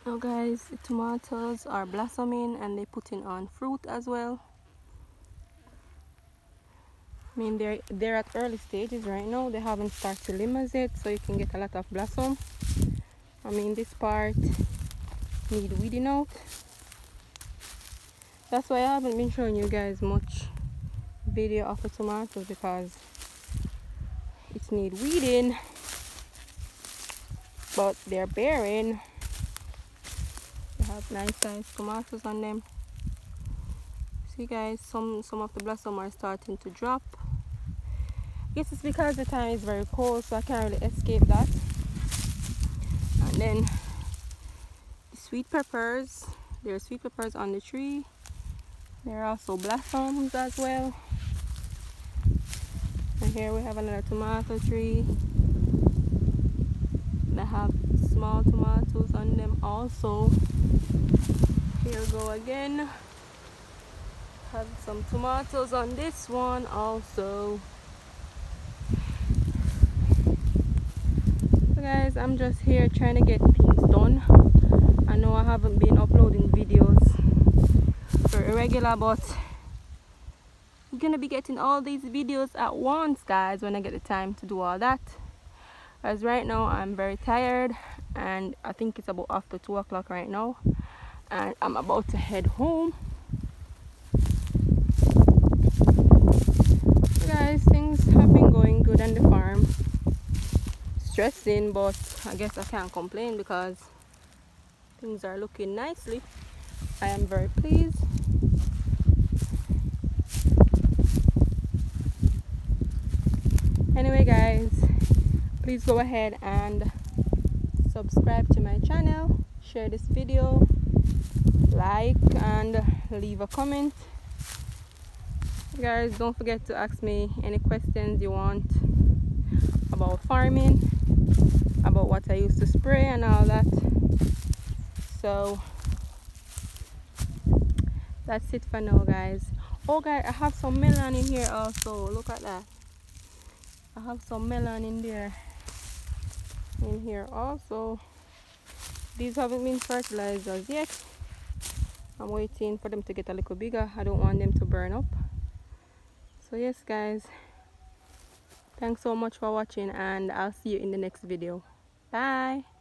Now guys, the tomatoes are blossoming and they're putting on fruit as well. I mean, they're at early stages right now. They haven't started to limers yet, so you can get a lot of blossom. I mean, this part need weeding out. That's why I haven't been showing you guys much video of the tomatoes, because it need weeding, but they're bearing. They have nice sized tomatoes on them. See guys, some of the blossom are starting to drop. I guess it's because the time is very cold, so I can't really escape that. And then the sweet peppers, there are sweet peppers on the tree. There are also blossoms as well. And here we have another tomato tree that have small tomatoes on them also. Here we go again. Have some tomatoes on this one also. So guys, I'm just here trying to get things done. I know I haven't been uploading videos very regular, but I'm gonna be getting all these videos at once guys when I get the time to do all that. As right now I'm very tired, and I think it's about after 2 o'clock right now, and I'm about to head home. So guys, things have been going good on the farm. Stressing, but I guess I can't complain because things are looking nicely. I am very pleased. Anyway guys, please go ahead and subscribe to my channel, share this video, like, and leave a comment. Guys, don't forget to ask me any questions you want about farming, about what I used to spray and all that. So that's it for now guys. Oh guys, I have some melon in here also. Look at that. I have some melon in there, in here also. These haven't been fertilized as yet. I'm waiting for them to get a little bigger. I don't want them to burn up. So yes guys, thanks so much for watching, and I'll see you in the next video. Bye.